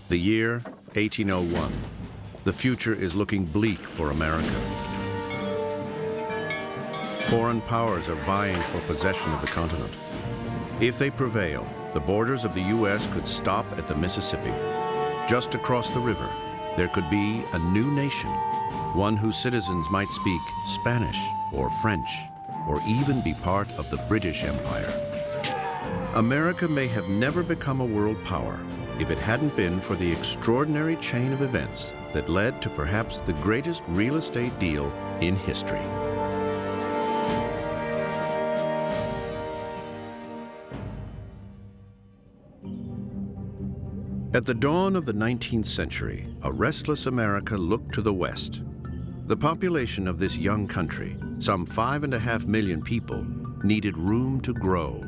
The year, 1801. The future is looking bleak for America. Foreign powers are vying for possession of the continent. If they prevail, the borders of the U.S. could stop at the Mississippi. Just across the river, there could be a new nation, one whose citizens might speak Spanish or French, or even be part of the British Empire. America may have never become a world power if it hadn't been for the extraordinary chain of events that led to perhaps the greatest real estate deal in history. At the dawn of the 19th century, a restless America looked to the west. The population of this young country, some 5.5 million people, needed room to grow.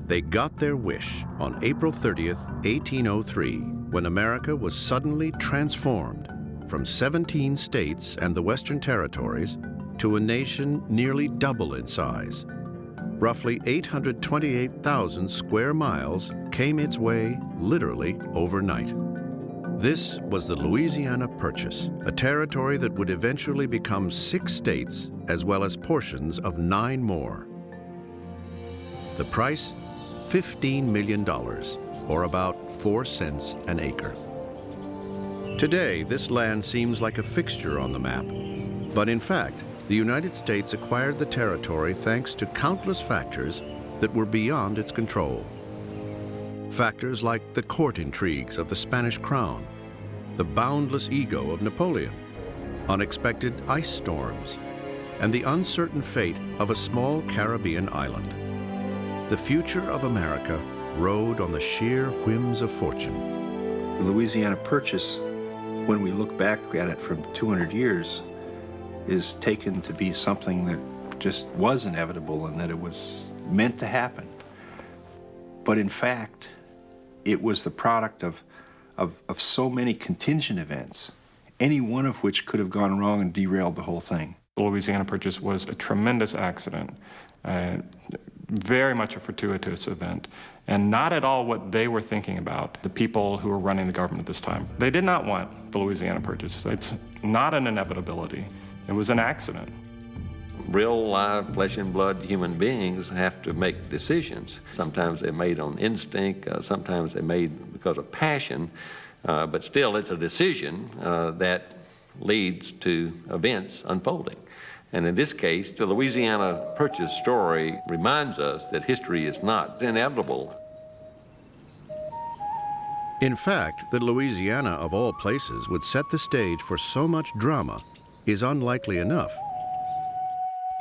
They got their wish on April 30th, 1803, when America was suddenly transformed from 17 states and the Western Territories to a nation nearly double in size. Roughly 828,000 square miles came its way literally overnight. This was the Louisiana Purchase, a territory that would eventually become 6 states as well as portions of 9 more. The price? $15 million, or about 4 cents an acre. Today, this land seems like a fixture on the map, but in fact, the United States acquired the territory thanks to countless factors that were beyond its control. Factors like the court intrigues of the Spanish crown, the boundless ego of Napoleon, unexpected ice storms, and the uncertain fate of a small Caribbean island. The future of America rode on the sheer whims of fortune. The Louisiana Purchase, when we look back at it from 200 years, is taken to be something that just was inevitable and that it was meant to happen. But in fact, it was the product of so many contingent events, any one of which could have gone wrong and derailed the whole thing. The Louisiana Purchase was a tremendous accident, very much a fortuitous event, and not at all what they were thinking about, the people who were running the government at this time. They did not want the Louisiana Purchase. It's not an inevitability. It was an accident. Real, live, flesh and blood human beings have to make decisions. Sometimes they're made on instinct, sometimes they're made because of passion, but still it's a decision that leads to events unfolding. And in this case, the Louisiana Purchase story reminds us that history is not inevitable. In fact, that Louisiana, of all places, would set the stage for so much drama is unlikely enough.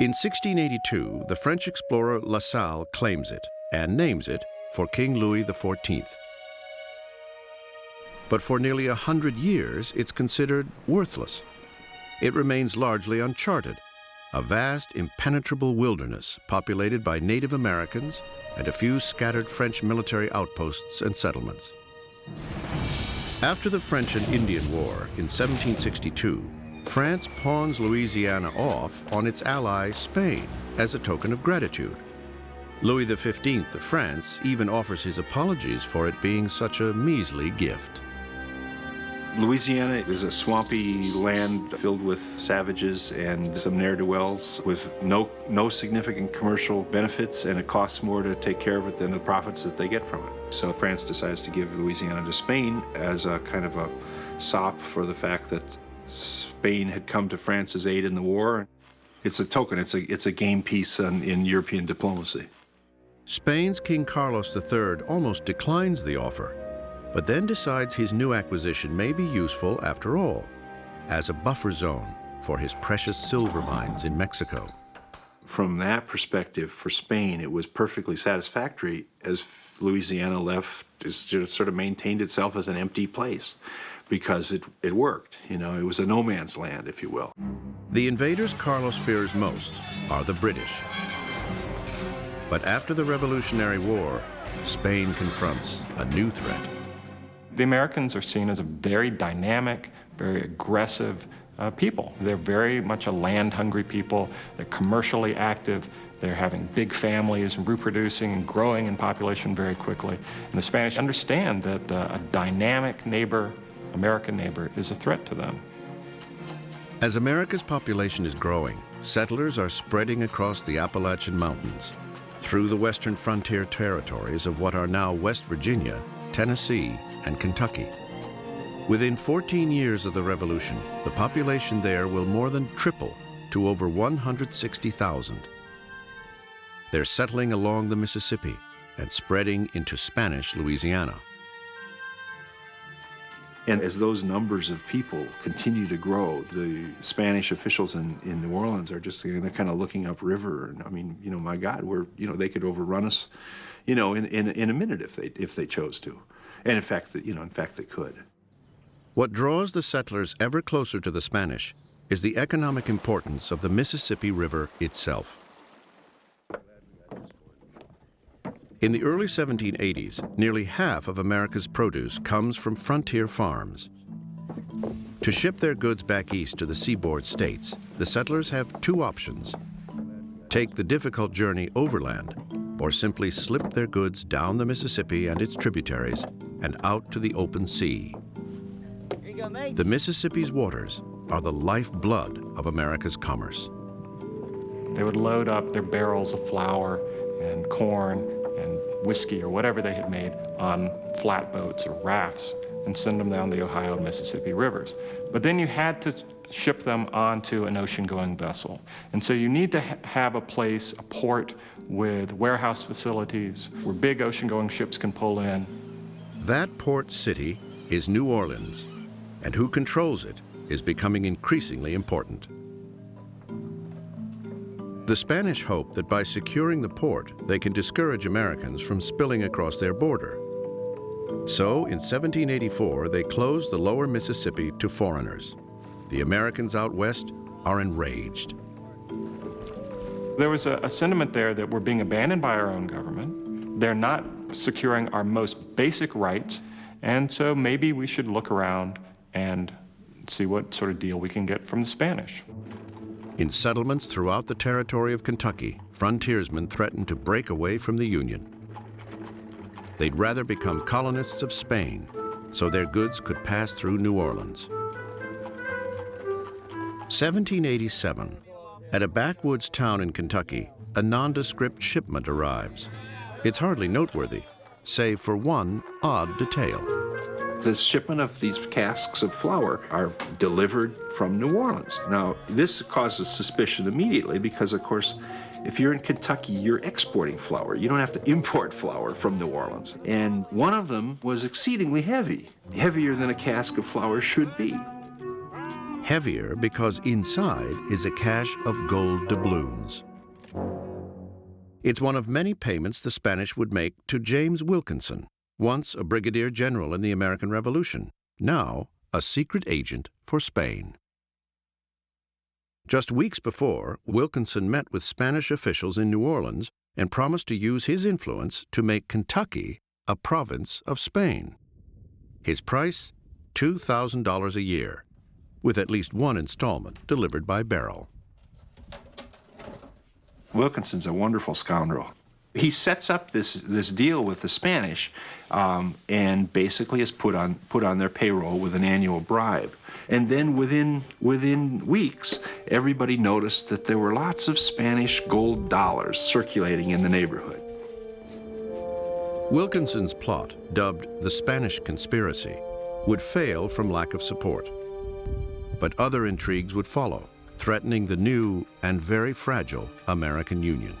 In 1682, the French explorer La Salle claims it and names it for King Louis XIV. But for nearly 100 years, it's considered worthless. It remains largely uncharted, a vast, impenetrable wilderness populated by Native Americans and a few scattered French military outposts and settlements. After the French and Indian War in 1762, France pawns Louisiana off on its ally Spain as a token of gratitude. Louis XV of France even offers his apologies for it being such a measly gift. Louisiana is a swampy land filled with savages and some ne'er-do-wells with no significant commercial benefits, and it costs more to take care of it than the profits that they get from it. So France decides to give Louisiana to Spain as a kind of a sop for the fact that Spain had come to France's aid in the war. It's a token, it's a game piece in European diplomacy. Spain's King Carlos III almost declines the offer, but then decides his new acquisition may be useful after all, as a buffer zone for his precious silver mines in Mexico. From that perspective, for Spain, it was perfectly satisfactory as Louisiana sort of maintained itself as an empty place because it worked. You know, it was a no man's land, if you will. The invaders Carlos fears most are the British. But after the Revolutionary War, Spain confronts a new threat. The Americans are seen as a very dynamic, very aggressive people. They're very much a land-hungry people. They're commercially active. They're having big families and reproducing and growing in population very quickly. And the Spanish understand that a dynamic neighbor, American neighbor, is a threat to them. As America's population is growing, settlers are spreading across the Appalachian Mountains, through the western frontier territories of what are now West Virginia, Tennessee, and Kentucky. Within 14 years of the Revolution, the population there will more than triple to over 160,000. They're settling along the Mississippi and spreading into Spanish Louisiana. And as those numbers of people continue to grow, the Spanish officials in New Orleans are just, they're kind of looking upriver. And I mean, my God, they could overrun us, in a minute if they chose to. And in fact, they could. What draws the settlers ever closer to the Spanish is the economic importance of the Mississippi River itself. In the early 1780s, nearly half of America's produce comes from frontier farms. To ship their goods back east to the seaboard states, the settlers have two options: take the difficult journey overland, or simply slip their goods down the Mississippi and its tributaries and out to the open sea. The Mississippi's waters are the lifeblood of America's commerce. They would load up their barrels of flour and corn and whiskey or whatever they had made on flatboats or rafts and send them down the Ohio and Mississippi rivers. But then you had to ship them onto an ocean-going vessel. And so you need to have a place, a port with warehouse facilities where big ocean-going ships can pull in. That port city is New Orleans, and who controls it is becoming increasingly important. The Spanish hope that by securing the port, they can discourage Americans from spilling across their border. So, in 1784, they closed the lower Mississippi to foreigners. The Americans out west are enraged. There was a sentiment there that we're being abandoned by our own government. They're not securing our most basic rights, and so maybe we should look around and see what sort of deal we can get from the Spanish. In settlements throughout the territory of Kentucky, frontiersmen threatened to break away from the Union. They'd rather become colonists of Spain so their goods could pass through New Orleans. 1787, at a backwoods town in Kentucky, a nondescript shipment arrives. It's hardly noteworthy, save for one odd detail. The shipment of these casks of flour are delivered from New Orleans. Now, this causes suspicion immediately because, of course, if you're in Kentucky, you're exporting flour. You don't have to import flour from New Orleans. And one of them was exceedingly heavy, heavier than a cask of flour should be. Heavier because inside is a cache of gold doubloons. It's one of many payments the Spanish would make to James Wilkinson, once a brigadier general in the American Revolution, now a secret agent for Spain. Just weeks before, Wilkinson met with Spanish officials in New Orleans and promised to use his influence to make Kentucky a province of Spain. His price, $2,000 a year, with at least one installment delivered by barrel. Wilkinson's a wonderful scoundrel. He sets up this deal with the Spanish and basically is put on their payroll with an annual bribe. And then within weeks, everybody noticed that there were lots of Spanish gold dollars circulating in the neighborhood. Wilkinson's plot, dubbed the Spanish Conspiracy, would fail from lack of support. But other intrigues would follow, threatening the new and very fragile American Union.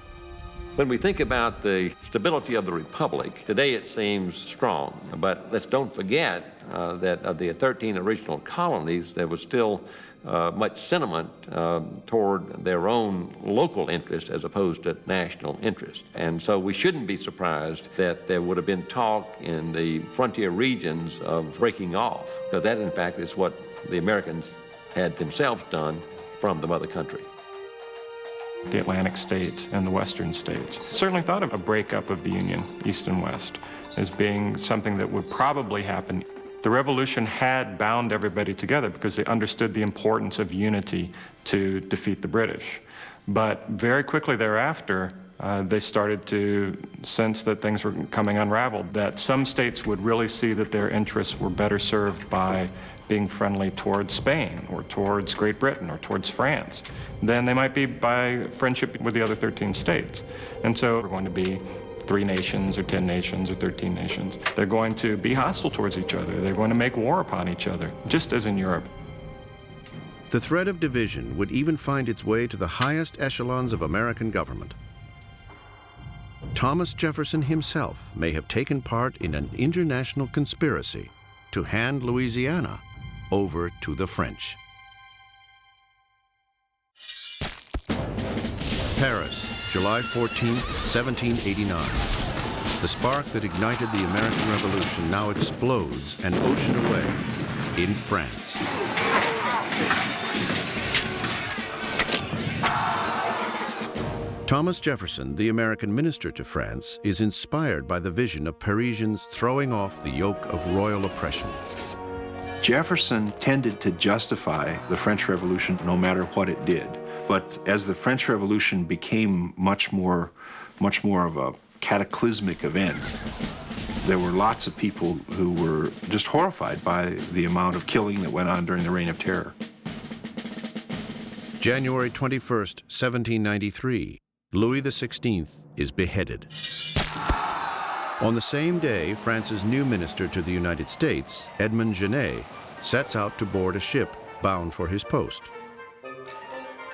When we think about the stability of the Republic, today it seems strong. But let's don't forget that of the 13 original colonies, there was still much sentiment toward their own local interest as opposed to national interest. And so we shouldn't be surprised that there would have been talk in the frontier regions of breaking off, because that, in fact, is what the Americans had themselves done from the mother country. The Atlantic states and the Western states certainly thought of a breakup of the Union, East and West, as being something that would probably happen. The Revolution had bound everybody together because they understood the importance of unity to defeat the British. But very quickly thereafter, they started to sense that things were coming unraveled, that some states would really see that their interests were better served by being friendly towards Spain or towards Great Britain or towards France than they might be by friendship with the other 13 states. And so we're going to be 3 nations or 10 nations or 13 nations. They're going to be hostile towards each other. They're going to make war upon each other, just as in Europe. The threat of division would even find its way to the highest echelons of American government. Thomas Jefferson himself may have taken part in an international conspiracy to hand Louisiana over to the French. Paris, July 14, 1789. The spark that ignited the American Revolution now explodes an ocean away in France. Thomas Jefferson, the American minister to France, is inspired by the vision of Parisians throwing off the yoke of royal oppression. Jefferson tended to justify the French Revolution no matter what it did. But as the French Revolution became much more of a cataclysmic event, there were lots of people who were just horrified by the amount of killing that went on during the Reign of Terror. January 21st, 1793, Louis XVI is beheaded. On the same day, France's new minister to the United States, Edmond Genet, sets out to board a ship bound for his post.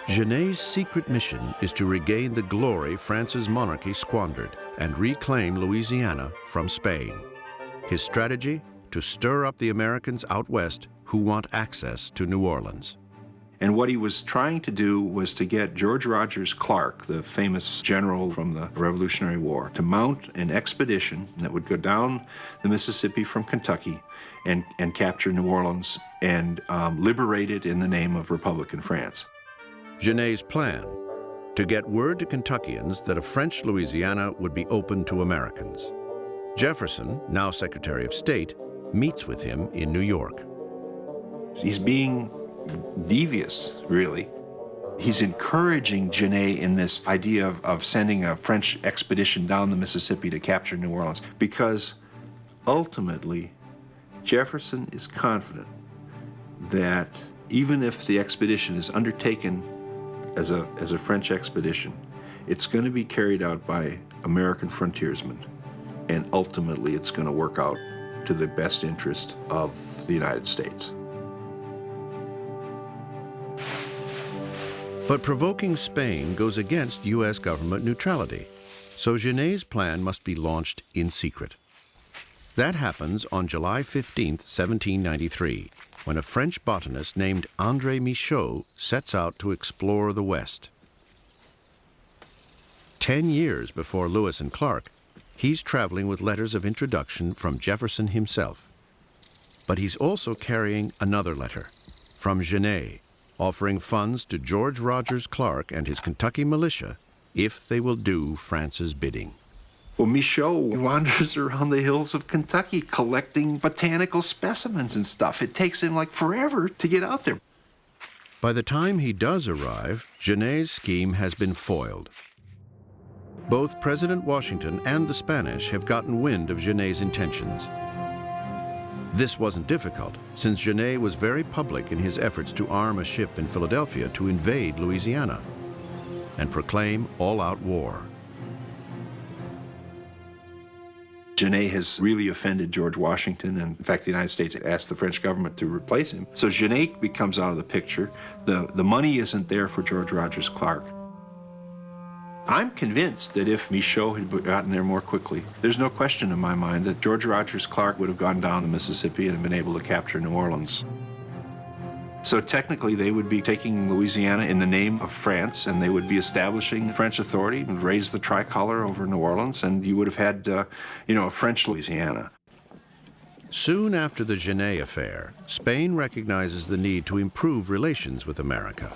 Genet's secret mission is to regain the glory France's monarchy squandered and reclaim Louisiana from Spain. His strategy? To stir up the Americans out west who want access to New Orleans. And what he was trying to do was to get George Rogers Clark, the famous general from the Revolutionary War, to mount an expedition that would go down the Mississippi from Kentucky and capture New Orleans and liberate it in the name of Republican France. Genet's plan? To get word to Kentuckians that a French Louisiana would be open to Americans. Jefferson, now Secretary of State, meets with him in New York. He's being devious, really. He's encouraging Genet in this idea of sending a French expedition down the Mississippi to capture New Orleans, because ultimately Jefferson is confident that even if the expedition is undertaken as a French expedition, it's going to be carried out by American frontiersmen, and ultimately it's going to work out to the best interest of the United States. But provoking Spain goes against U.S. government neutrality, so Genet's plan must be launched in secret. That happens on July 15, 1793, when a French botanist named André Michaux sets out to explore the West. 10 years before Lewis and Clark, he's traveling with letters of introduction from Jefferson himself. But he's also carrying another letter from Genet, offering funds to George Rogers Clark and his Kentucky militia if they will do France's bidding. Well, Michaux wanders around the hills of Kentucky collecting botanical specimens and stuff. It takes him like forever to get out there. By the time he does arrive, Genet's scheme has been foiled. Both President Washington and the Spanish have gotten wind of Genet's intentions. This wasn't difficult, since Genet was very public in his efforts to arm a ship in Philadelphia to invade Louisiana and proclaim all-out war. Genet has really offended George Washington, and in fact the United States asked the French government to replace him. So Genet becomes out of the picture. The money isn't there for George Rogers Clark. I'm convinced that if Michaux had gotten there more quickly, there's no question in my mind that George Rogers Clark would have gone down the Mississippi and been able to capture New Orleans. So technically they would be taking Louisiana in the name of France, and they would be establishing French authority and raise the tricolor over New Orleans, and you would have had, a French Louisiana. Soon after the Genet affair, Spain recognizes the need to improve relations with America,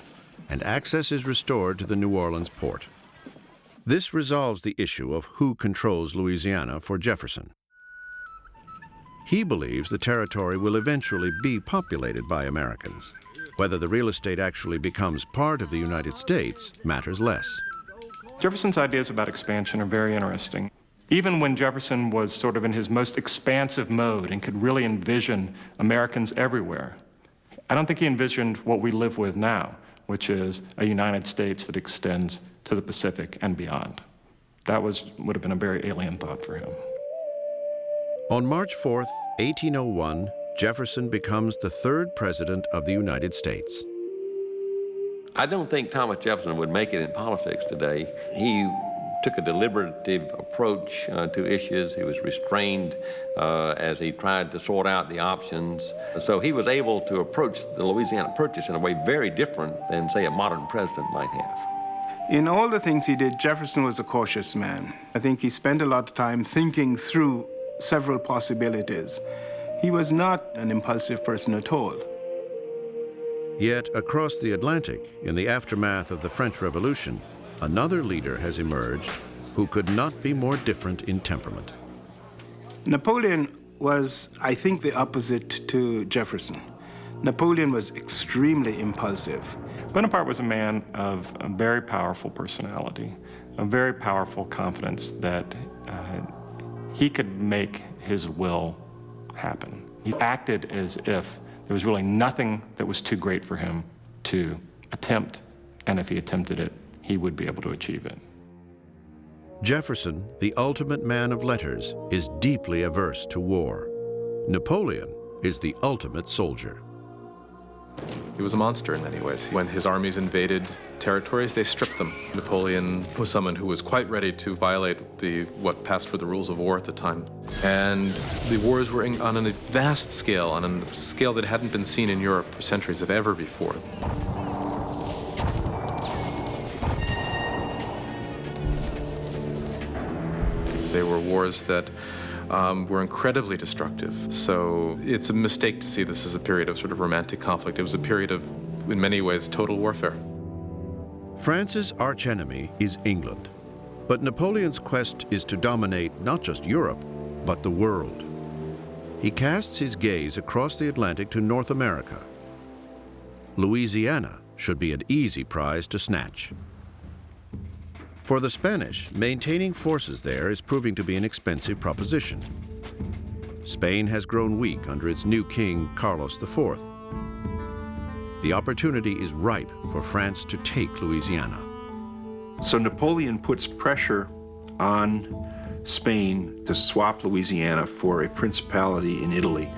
and access is restored to the New Orleans port. This resolves the issue of who controls Louisiana for Jefferson. He believes the territory will eventually be populated by Americans, Whether the real estate actually becomes part of the United States matters less. Jefferson's ideas about expansion are very interesting. Even when Jefferson was sort of in his most expansive mode and could really envision Americans everywhere, I don't think he envisioned what we live with now, which is a United States that extends to the Pacific and beyond. That would have been a very alien thought for him. On March 4th, 1801, Jefferson becomes the third president of the United States. I don't think Thomas Jefferson would make it in politics today. He took a deliberative approach to issues. He was restrained as he tried to sort out the options. So he was able to approach the Louisiana Purchase in a way very different than, say, a modern president might have. In all the things he did, Jefferson was a cautious man. I think he spent a lot of time thinking through several possibilities. He was not an impulsive person at all. Yet across the Atlantic, in the aftermath of the French Revolution, another leader has emerged who could not be more different in temperament. Napoleon was, I think, the opposite to Jefferson. Napoleon was extremely impulsive. Bonaparte was a man of a very powerful personality, a very powerful confidence that he could make his will happen. He acted as if there was really nothing that was too great for him to attempt, and if he attempted it, he would be able to achieve it. Jefferson, the ultimate man of letters, is deeply averse to war. Napoleon is the ultimate soldier. He was a monster in many ways. When his armies invaded territories, they stripped them. Napoleon was someone who was quite ready to violate what passed for the rules of war at the time. And the wars were on a vast scale, on a scale that hadn't been seen in Europe for centuries of ever before. They were wars that were incredibly destructive. So it's a mistake to see this as a period of sort of romantic conflict. It was a period of, in many ways, total warfare. France's archenemy is England, but Napoleon's quest is to dominate not just Europe, but the world. He casts his gaze across the Atlantic to North America. Louisiana should be an easy prize to snatch. For the Spanish, maintaining forces there is proving to be an expensive proposition. Spain has grown weak under its new king, Carlos IV. The opportunity is ripe for France to take Louisiana. So Napoleon puts pressure on Spain to swap Louisiana for a principality in Italy,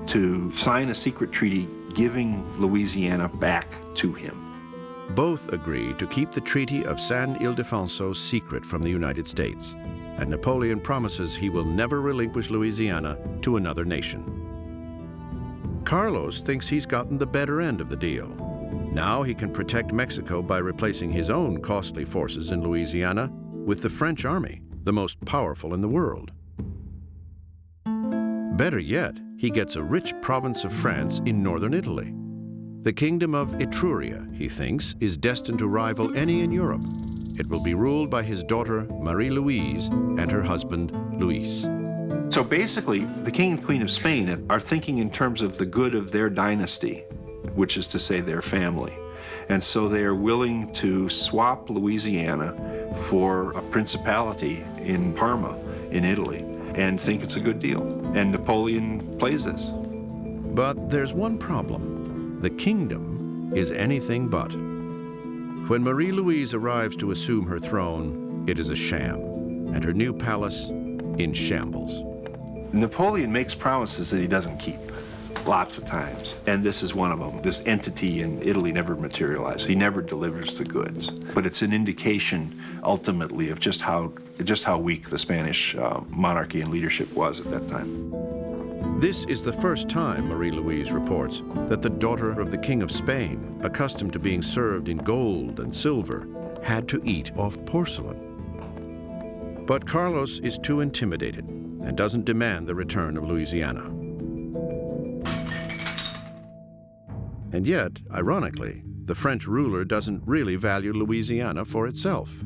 to sign a secret treaty giving Louisiana back to him. Both agree to keep the Treaty of San Ildefonso secret from the United States, and Napoleon promises he will never relinquish Louisiana to another nation. Carlos thinks he's gotten the better end of the deal. Now he can protect Mexico by replacing his own costly forces in Louisiana with the French army, the most powerful in the world. Better yet, he gets a rich province of France in northern Italy. The kingdom of Etruria, he thinks, is destined to rival any in Europe. It will be ruled by his daughter, Marie-Louise, and her husband, Luis. So basically, the king and queen of Spain are thinking in terms of the good of their dynasty, which is to say their family. And so they are willing to swap Louisiana for a principality in Parma, in Italy, and think it's a good deal. And Napoleon plays this. But there's one problem. The kingdom is anything but. When Marie-Louise arrives to assume her throne, it is a sham, and her new palace in shambles. Napoleon makes promises that he doesn't keep, lots of times, and this is one of them. This entity in Italy never materialized. He never delivers the goods. But it's an indication, ultimately, of just how weak the Spanish monarchy and leadership was at that time. This is the first time, Marie-Louise reports, that the daughter of the King of Spain, accustomed to being served in gold and silver, had to eat off porcelain. But Carlos is too intimidated and doesn't demand the return of Louisiana. And yet, ironically, the French ruler doesn't really value Louisiana for itself.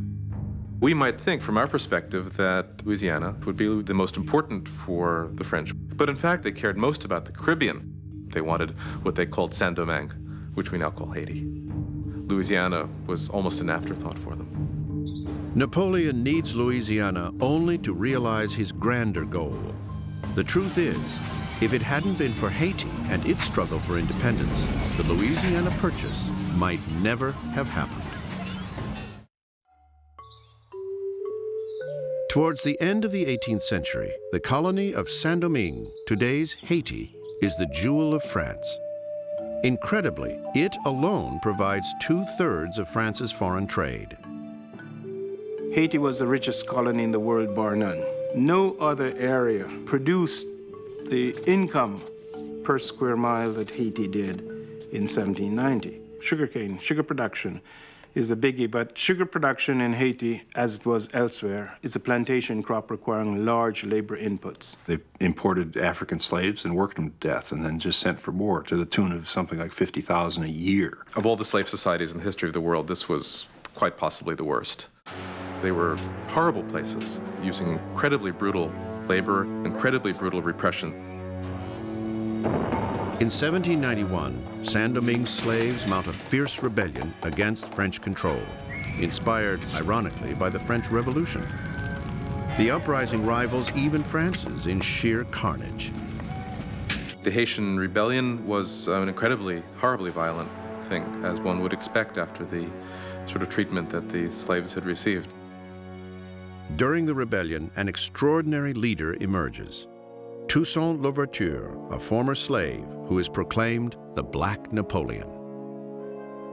We might think, from our perspective, that Louisiana would be the most important for the French. But in fact, they cared most about the Caribbean. They wanted what they called Saint-Domingue, which we now call Haiti. Louisiana was almost an afterthought for them. Napoleon needs Louisiana only to realize his grander goal. The truth is, if it hadn't been for Haiti and its struggle for independence, the Louisiana Purchase might never have happened. Towards the end of the 18th century, the colony of Saint-Domingue, today's Haiti, is the jewel of France. Incredibly, it alone provides 2/3 of France's foreign trade. Haiti was the richest colony in the world, bar none. No other area produced the income per square mile that Haiti did in 1790. Sugarcane, sugar production is a biggie, but sugar production in Haiti, as it was elsewhere, is a plantation crop requiring large labor inputs. They imported African slaves and worked them to death and then just sent for more to the tune of something like 50,000 a year. Of all the slave societies in the history of the world, this was quite possibly the worst. They were horrible places, using incredibly brutal labor, incredibly brutal repression. In 1791, Saint-Domingue slaves mount a fierce rebellion against French control, inspired, ironically, by the French Revolution. The uprising rivals even France's in sheer carnage. The Haitian rebellion was an incredibly, horribly violent thing, as one would expect after the sort of treatment that the slaves had received. During the rebellion, an extraordinary leader emerges. Toussaint Louverture, a former slave who is proclaimed the Black Napoleon.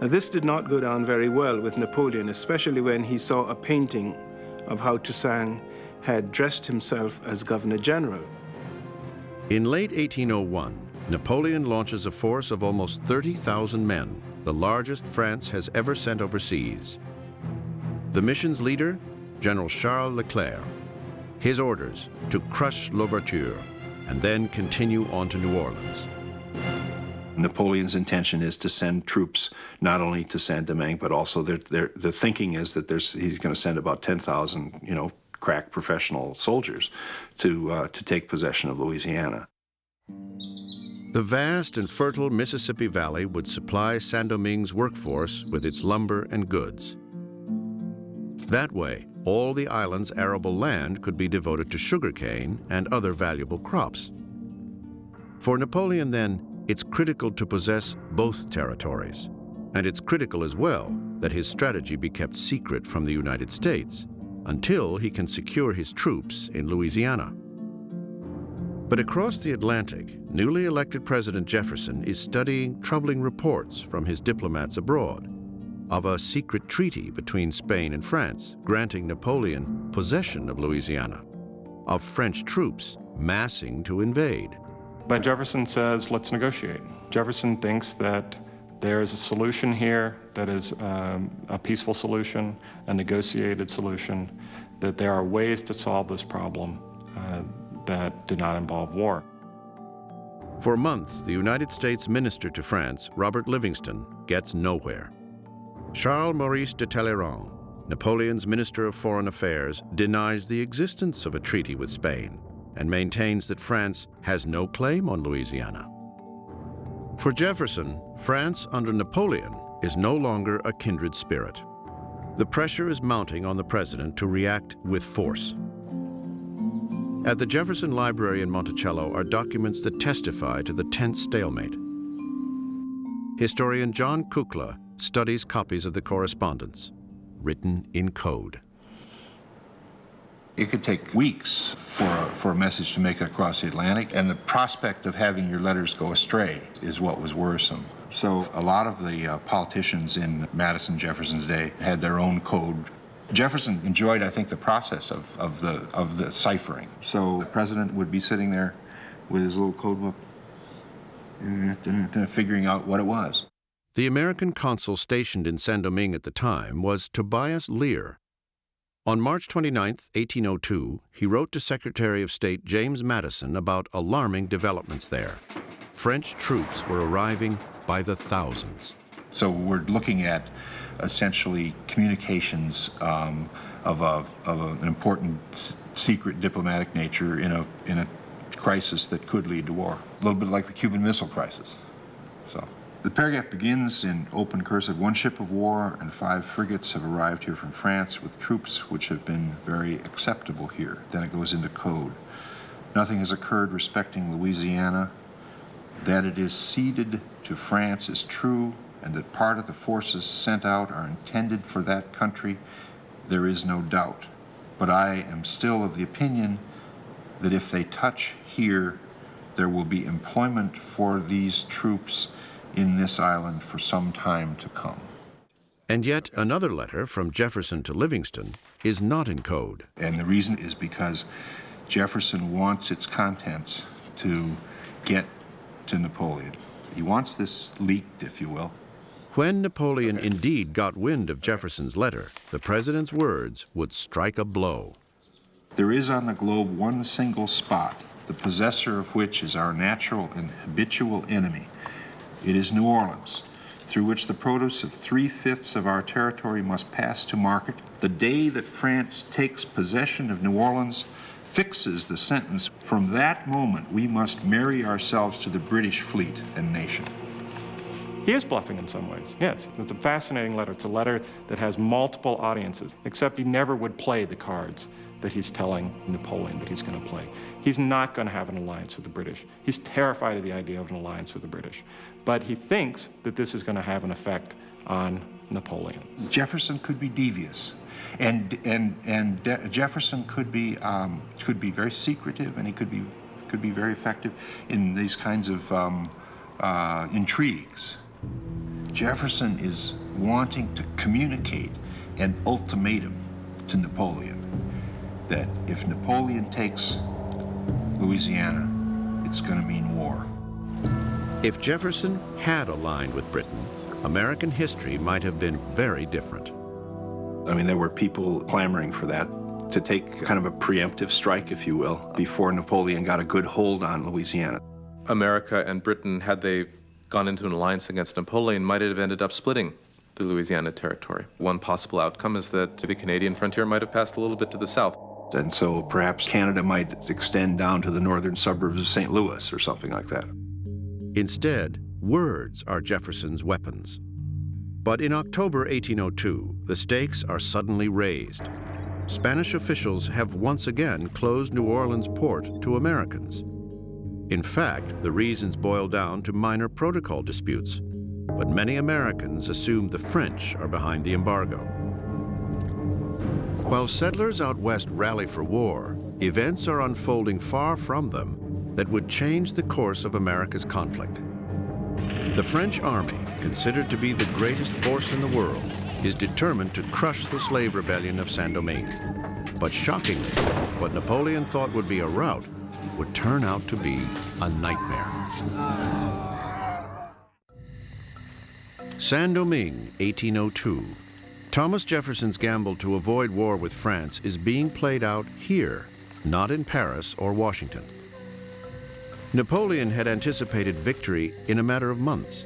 Now, this did not go down very well with Napoleon, especially when he saw a painting of how Toussaint had dressed himself as Governor General. In late 1801, Napoleon launches a force of almost 30,000 men, the largest France has ever sent overseas. The mission's leader, General Charles Leclerc. His orders to crush Louverture and then continue on to New Orleans. Napoleon's intention is to send troops not only to Saint-Domingue, but also the thinking is that he's going to send about 10,000, crack professional soldiers to take possession of Louisiana. The vast and fertile Mississippi Valley would supply Saint-Domingue's workforce with its lumber and goods. That way, all the island's arable land could be devoted to sugarcane and other valuable crops. For Napoleon, then, it's critical to possess both territories. And it's critical as well that his strategy be kept secret from the United States until he can secure his troops in Louisiana. But across the Atlantic, newly elected President Jefferson is studying troubling reports from his diplomats abroad of a secret treaty between Spain and France granting Napoleon possession of Louisiana, of French troops massing to invade. But Jefferson says, let's negotiate. Jefferson thinks that there is a solution here that is a peaceful solution, a negotiated solution, that there are ways to solve this problem that do not involve war. For months, the United States minister to France, Robert Livingston, gets nowhere. Charles-Maurice de Talleyrand, Napoleon's Minister of Foreign Affairs, denies the existence of a treaty with Spain and maintains that France has no claim on Louisiana. For Jefferson, France under Napoleon is no longer a kindred spirit. The pressure is mounting on the president to react with force. At the Jefferson Library in Monticello are documents that testify to the tense stalemate. Historian John Kukla studies copies of the correspondence, written in code. It could take weeks for a message to make it across the Atlantic, and the prospect of having your letters go astray is what was worrisome. So a lot of the politicians in Madison Jefferson's day had their own code. Jefferson enjoyed, I think, the process of the ciphering. So the president would be sitting there with his little code book, figuring out what it was. The American consul stationed in Saint-Domingue at the time was Tobias Lear. On March 29, 1802, he wrote to Secretary of State James Madison about alarming developments there. French troops were arriving by the thousands. So we're looking at essentially communications of an important secret diplomatic nature in a crisis that could lead to war. A little bit like the Cuban Missile Crisis. So The paragraph begins in open cursive, 1 ship of war and 5 frigates have arrived here from France with troops which have been very acceptable here. Then it goes into code. Nothing has occurred respecting Louisiana. That it is ceded to France is true, and that part of the forces sent out are intended for that country, there is no doubt. But I am still of the opinion that if they touch here, there will be employment for these troops in this island for some time to come. And yet another letter from Jefferson to Livingston is not in code. And the reason is because Jefferson wants its contents to get to Napoleon. He wants this leaked, if you will. When Napoleon indeed got wind of Jefferson's letter, the president's words would strike a blow. There is on the globe one single spot, the possessor of which is our natural and habitual enemy. It is New Orleans, through which the produce of 3/5 of our territory must pass to market. The day that France takes possession of New Orleans fixes the sentence. From that moment, we must marry ourselves to the British fleet and nation. He is bluffing in some ways, yes. It's a fascinating letter. It's a letter that has multiple audiences, except he never would play the cards that he's telling Napoleon that he's going to play. He's not going to have an alliance with the British. He's terrified of the idea of an alliance with the British. But he thinks that this is going to have an effect on Napoleon. Jefferson could be devious, and Jefferson could be very secretive, and he could be very effective in these kinds of intrigues. Jefferson is wanting to communicate an ultimatum to Napoleon that if Napoleon takes Louisiana, it's going to mean war. If Jefferson had aligned with Britain, American history might have been very different. I mean, there were people clamoring for that, to take kind of a preemptive strike, if you will, before Napoleon got a good hold on Louisiana. America and Britain, had they gone into an alliance against Napoleon, might have ended up splitting the Louisiana territory. One possible outcome is that the Canadian frontier might have passed a little bit to the south. And so perhaps Canada might extend down to the northern suburbs of St. Louis or something like that. Instead, words are Jefferson's weapons. But in October 1802, the stakes are suddenly raised. Spanish officials have once again closed New Orleans port to Americans. In fact, the reasons boil down to minor protocol disputes, but many Americans assume the French are behind the embargo. While settlers out west rally for war, events are unfolding far from them that would change the course of America's conflict. The French army, considered to be the greatest force in the world, is determined to crush the slave rebellion of Saint-Domingue. But shockingly, what Napoleon thought would be a rout would turn out to be a nightmare. Saint-Domingue, 1802. Thomas Jefferson's gamble to avoid war with France is being played out here, not in Paris or Washington. Napoleon had anticipated victory in a matter of months.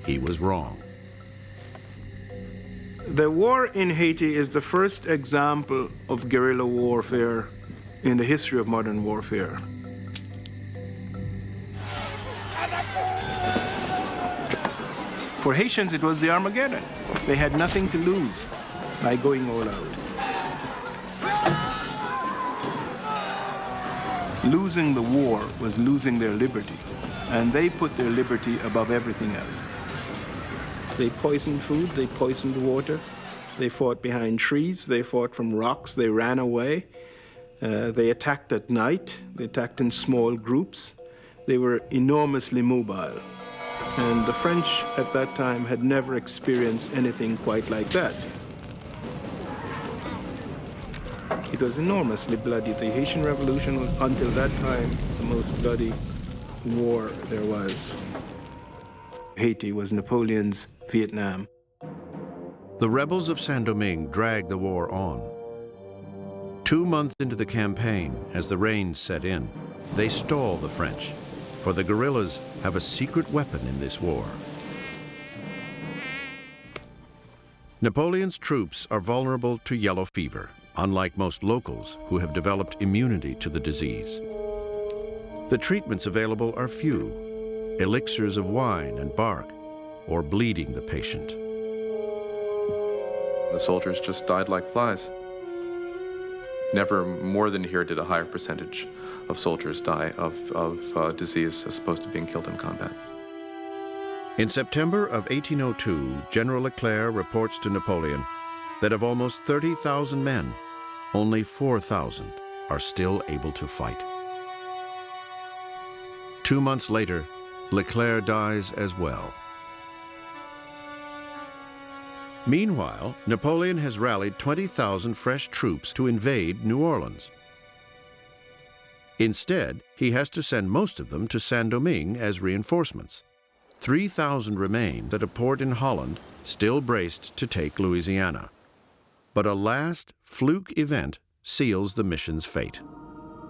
He was wrong. The war in Haiti is the first example of guerrilla warfare in the history of modern warfare. For Haitians, it was the Armageddon. They had nothing to lose by going all out. Losing the war was losing their liberty, and they put their liberty above everything else. They poisoned food, they poisoned water, they fought behind trees, they fought from rocks, they ran away, they attacked at night, they attacked in small groups. They were enormously mobile. And the French at that time had never experienced anything quite like that. It was enormously bloody. The Haitian Revolution was, until that time, the most bloody war there was. Haiti was Napoleon's Vietnam. The rebels of Saint-Domingue dragged the war on. 2 months into the campaign, as the rains set in, they stall the French, for the guerrillas have a secret weapon in this war. Napoleon's troops are vulnerable to yellow fever, unlike most locals who have developed immunity to the disease. The treatments available are few. elixirs of wine and bark, or bleeding the patient. The soldiers just died like flies. Never more than here did a higher percentage of soldiers die of disease as opposed to being killed in combat. In September of 1802, General Leclerc reports to Napoleon that of almost 30,000 men, only 4,000 are still able to fight. 2 months later, Leclerc dies as well. Meanwhile, Napoleon has rallied 20,000 fresh troops to invade New Orleans. Instead, he has to send most of them to Saint-Domingue as reinforcements. 3,000 remain at a port in Holland, still braced to take Louisiana. But a last fluke event seals the mission's fate.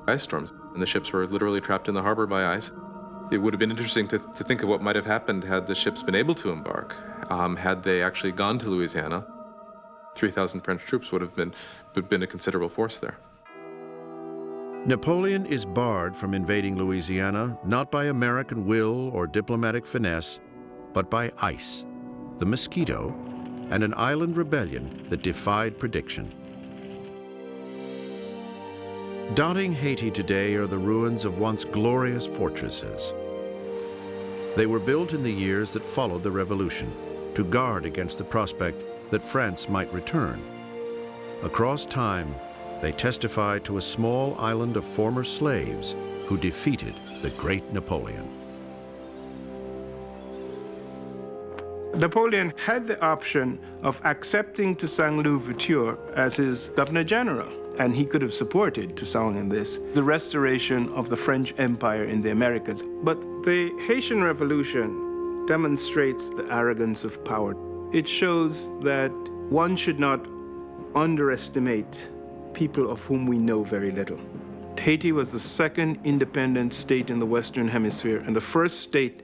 Ice storms, and the ships were literally trapped in the harbor by ice. It would have been interesting to think of what might have happened had the ships been able to embark. Had they actually gone to Louisiana, 3,000 French troops would have been a considerable force there. Napoleon is barred from invading Louisiana not by American will or diplomatic finesse, but by ice, the mosquito, and an island rebellion that defied prediction. Dotting Haiti today are the ruins of once glorious fortresses. They were built in the years that followed the Revolution to guard against the prospect that France might return. Across time, they testify to a small island of former slaves who defeated the great Napoleon. Napoleon had the option of accepting Toussaint Louverture as his governor general, and he could have supported Toussaint in this, the restoration of the French Empire in the Americas. But the Haitian Revolution demonstrates the arrogance of power. It shows that one should not underestimate people of whom we know very little. Haiti was the second independent state in the Western Hemisphere and the first state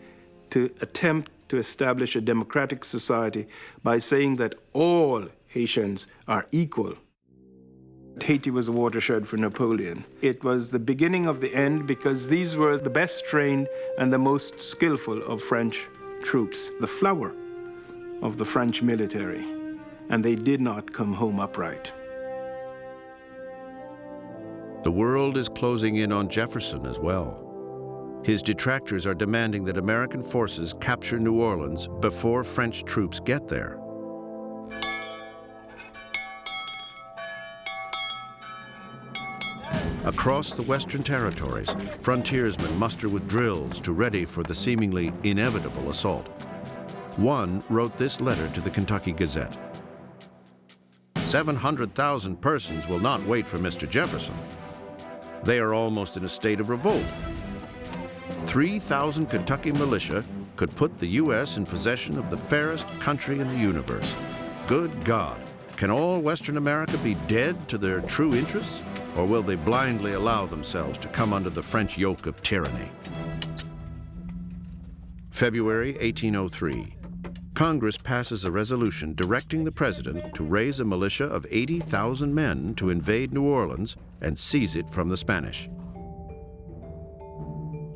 to attempt to establish a democratic society by saying that all Haitians are equal. Haiti was a watershed for Napoleon. It was the beginning of the end because these were the best trained and the most skillful of French troops, the flower of the French military, and they did not come home upright. The world is closing in on Jefferson as well. His detractors are demanding that American forces capture New Orleans before French troops get there. Across the Western territories, frontiersmen muster with drills to ready for the seemingly inevitable assault. One wrote this letter to the Kentucky Gazette. 700,000 persons will not wait for Mr. Jefferson. They are almost in a state of revolt. 3,000 Kentucky militia could put the U.S. in possession of the fairest country in the universe. Good God, can all Western America be dead to their true interests? Or will they blindly allow themselves to come under the French yoke of tyranny? February 1803. Congress passes a resolution directing the president to raise a militia of 80,000 men to invade New Orleans and seize it from the Spanish.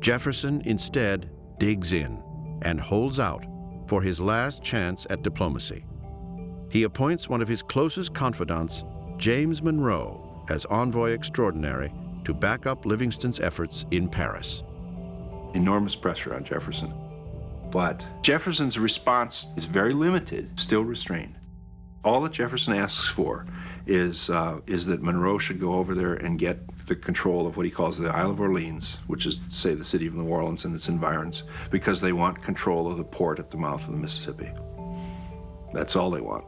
Jefferson instead digs in and holds out for his last chance at diplomacy. He appoints one of his closest confidants, James Monroe, as envoy extraordinary to back up Livingston's efforts in Paris. Enormous pressure on Jefferson. But Jefferson's response is very limited, still restrained. All that Jefferson asks for is that Monroe should go over there and get the control of what he calls the Isle of Orleans, which is, say, the city of New Orleans and its environs, because they want control of the port at the mouth of the Mississippi. That's all they want.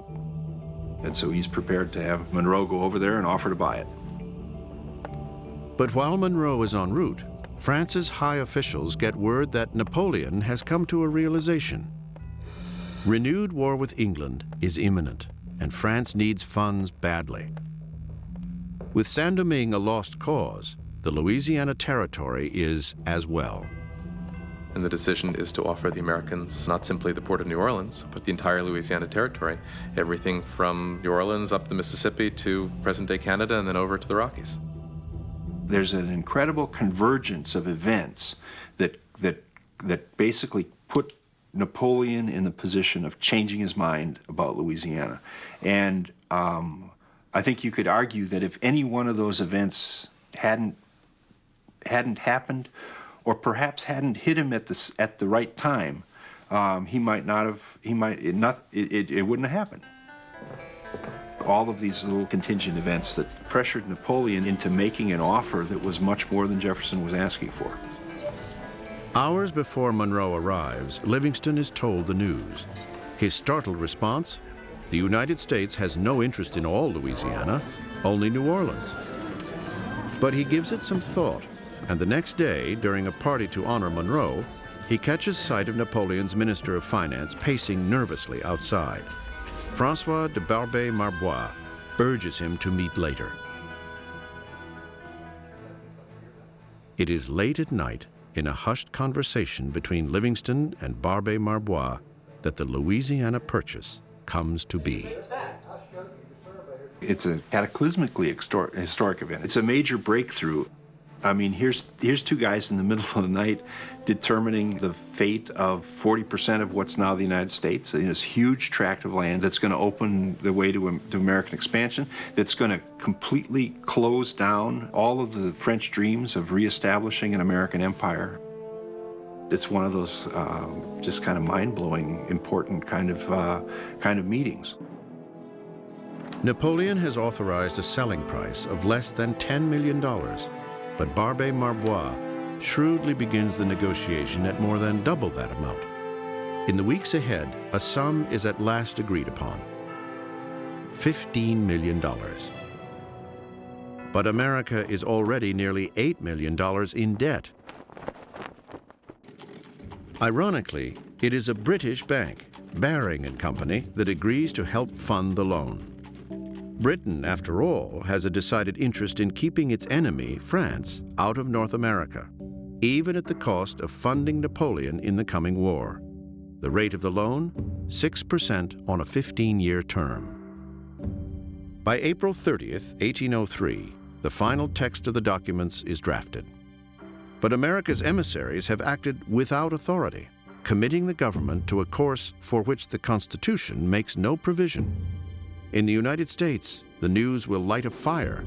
And so he's prepared to have Monroe go over there and offer to buy it. But while Monroe is en route, France's high officials get word that Napoleon has come to a realization. Renewed war with England is imminent, and France needs funds badly. With Saint-Domingue a lost cause, the Louisiana Territory is as well. And the decision is to offer the Americans not simply the port of New Orleans, but the entire Louisiana Territory, everything from New Orleans up the Mississippi to present-day Canada and then over to the Rockies. There's an incredible convergence of events that that basically put Napoleon in the position of changing his mind about Louisiana. And I think you could argue that if any one of those events hadn't happened, or perhaps hadn't hit him at the right time, it wouldn't have happened. All of these little contingent events that pressured Napoleon into making an offer that was much more than Jefferson was asking for. Hours before Monroe arrives, Livingston is told the news. His startled response? The United States has no interest in all Louisiana, only New Orleans. But he gives it some thought, and the next day, during a party to honor Monroe, he catches sight of Napoleon's Minister of Finance pacing nervously outside. François de Barbé-Marbois urges him to meet later. It is late at night, in a hushed conversation between Livingston and Barbé-Marbois, that the Louisiana Purchase comes to be. It's a cataclysmically historic event. It's a major breakthrough. I mean, here's two guys in the middle of the night determining the fate of 40% of what's now the United States, in this huge tract of land that's going to open the way to American expansion, that's going to completely close down all of the French dreams of reestablishing an American empire. It's one of those just kind of mind-blowing, important kind of meetings. Napoleon has authorized a selling price of less than $10 million. But Barbé-Marbois shrewdly begins the negotiation at more than double that amount. In the weeks ahead, a sum is at last agreed upon: $15 million. But America is already nearly $8 million in debt. Ironically, it is a British bank, Baring & Company, that agrees to help fund the loan. Britain, after all, has a decided interest in keeping its enemy, France, out of North America, even at the cost of funding Napoleon in the coming war. The rate of the loan? 6% on a 15-year term. By April 30th, 1803, the final text of the documents is drafted. But America's emissaries have acted without authority, committing the government to a course for which the Constitution makes no provision. In the United States, the news will light a fire.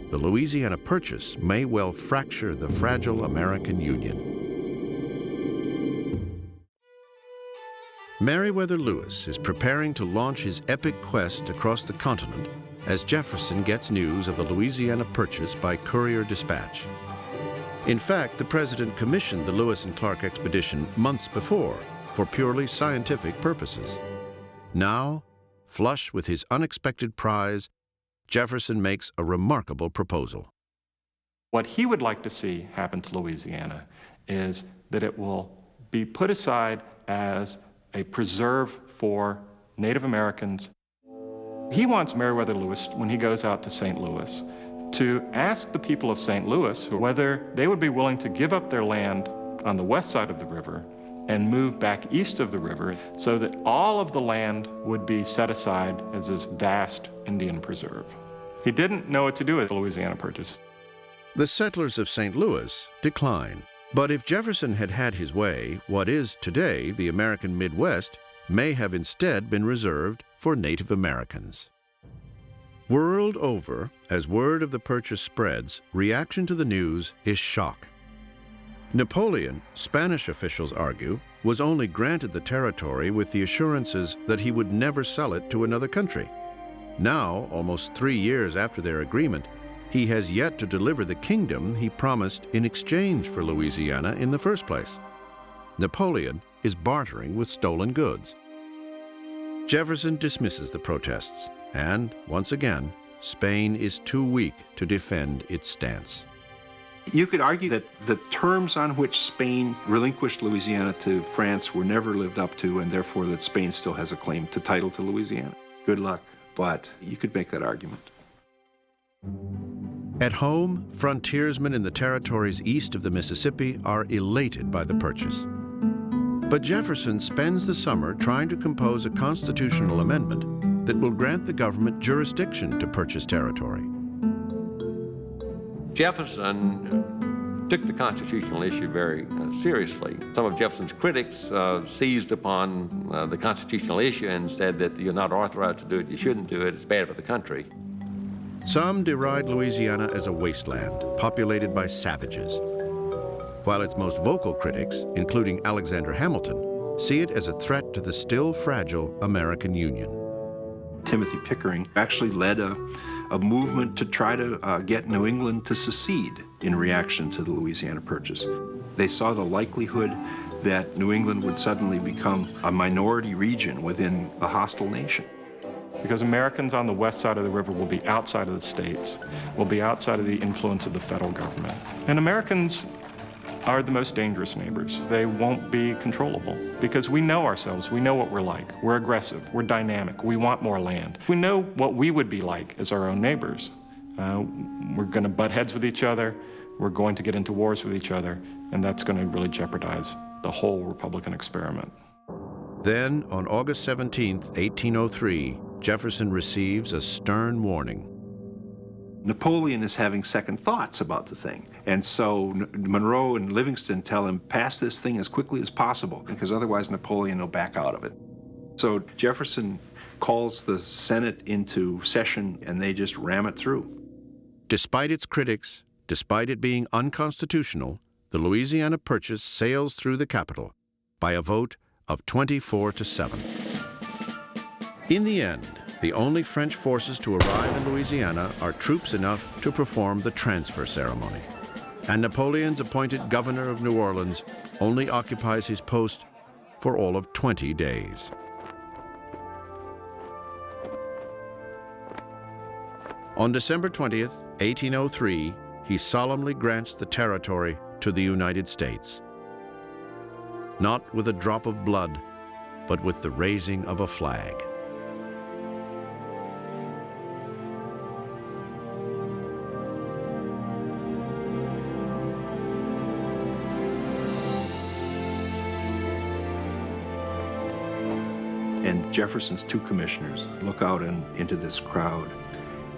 The Louisiana Purchase may well fracture the fragile American Union. Meriwether Lewis is preparing to launch his epic quest across the continent as Jefferson gets news of the Louisiana Purchase by courier dispatch. In fact, the president commissioned the Lewis and Clark expedition months before for purely scientific purposes. Now, flush with his unexpected prize, Jefferson makes a remarkable proposal. What he would like to see happen to Louisiana is that it will be put aside as a preserve for Native Americans. He wants Meriwether Lewis, when he goes out to St. Louis, to ask the people of St. Louis whether they would be willing to give up their land on the west side of the river and move back east of the river so that all of the land would be set aside as this vast Indian preserve. He didn't know what to do with the Louisiana Purchase. The settlers of St. Louis decline. But if Jefferson had had his way, what is today the American Midwest may have instead been reserved for Native Americans. World over, as word of the purchase spreads, reaction to the news is shock. Napoleon, Spanish officials argue, was only granted the territory with the assurances that he would never sell it to another country. Now, almost 3 years after their agreement, he has yet to deliver the kingdom he promised in exchange for Louisiana in the first place. Napoleon is bartering with stolen goods. Jefferson dismisses the protests, and once again, Spain is too weak to defend its stance. You could argue that the terms on which Spain relinquished Louisiana to France were never lived up to, and therefore that Spain still has a claim to title to Louisiana. Good luck, but you could make that argument. At home, frontiersmen in the territories east of the Mississippi are elated by the purchase. But Jefferson spends the summer trying to compose a constitutional amendment that will grant the government jurisdiction to purchase territory. Jefferson took the constitutional issue very seriously. Some of Jefferson's critics seized upon the constitutional issue and said that you're not authorized to do it, you shouldn't do it, it's bad for the country. Some deride Louisiana as a wasteland populated by savages, while its most vocal critics, including Alexander Hamilton, see it as a threat to the still fragile American Union. Timothy Pickering actually led a movement to try to get New England to secede in reaction to the Louisiana Purchase. They saw the likelihood that New England would suddenly become a minority region within a hostile nation. Because Americans on the west side of the river will be outside of the states, will be outside of the influence of the federal government. And Americans are the most dangerous neighbors. They won't be controllable because we know ourselves, we know what we're like. We're aggressive, we're dynamic, we want more land. We know what we would be like as our own neighbors. We're gonna butt heads with each other, we're going to get into wars with each other, and that's gonna really jeopardize the whole Republican experiment. Then, on August 17th, 1803, Jefferson receives a stern warning. Napoleon is having second thoughts about the thing. And so Monroe and Livingston tell him, pass this thing as quickly as possible, because otherwise Napoleon will back out of it. So Jefferson calls the Senate into session, and they just ram it through. Despite its critics, despite it being unconstitutional, the Louisiana Purchase sails through the Capitol by a vote of 24-7. In the end, the only French forces to arrive in Louisiana are troops enough to perform the transfer ceremony. And Napoleon's appointed governor of New Orleans only occupies his post for all of 20 days. On December 20th, 1803, he solemnly grants the territory to the United States. Not with a drop of blood, but with the raising of a flag. And Jefferson's two commissioners look out into this crowd,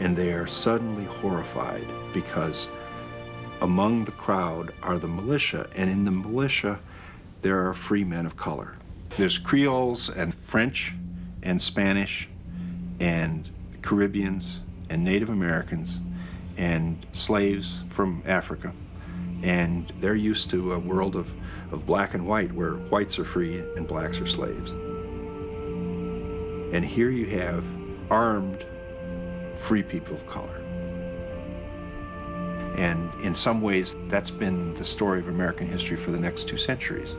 and they are suddenly horrified because among the crowd are the militia, and in the militia there are free men of color. There's Creoles and French and Spanish and Caribbeans and Native Americans and slaves from Africa. And they're used to a world of black and white where whites are free and blacks are slaves. And here you have armed free people of color. And in some ways, that's been the story of American history for the next 2 centuries.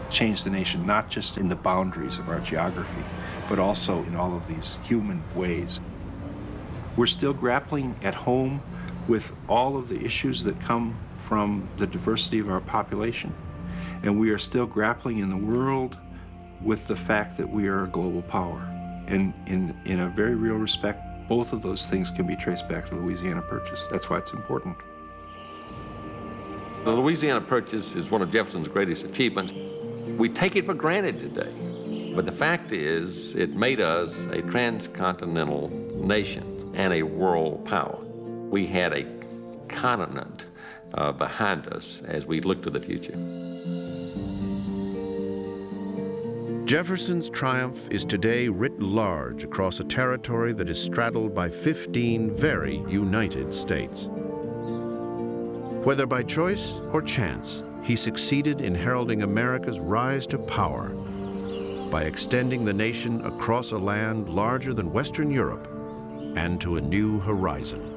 Changed the nation, not just in the boundaries of our geography, but also in all of these human ways. We're still grappling at home with all of the issues that come from the diversity of our population. And we are still grappling in the world with the fact that we are a global power. And in a very real respect, both of those things can be traced back to the Louisiana Purchase. That's why it's important. The Louisiana Purchase is one of Jefferson's greatest achievements. We take it for granted today. But the fact is, it made us a transcontinental nation and a world power. We had a continent behind us as we look to the future. Jefferson's triumph is today writ large across a territory that is straddled by 15 very united states. Whether by choice or chance, he succeeded in heralding America's rise to power by extending the nation across a land larger than Western Europe and to a new horizon.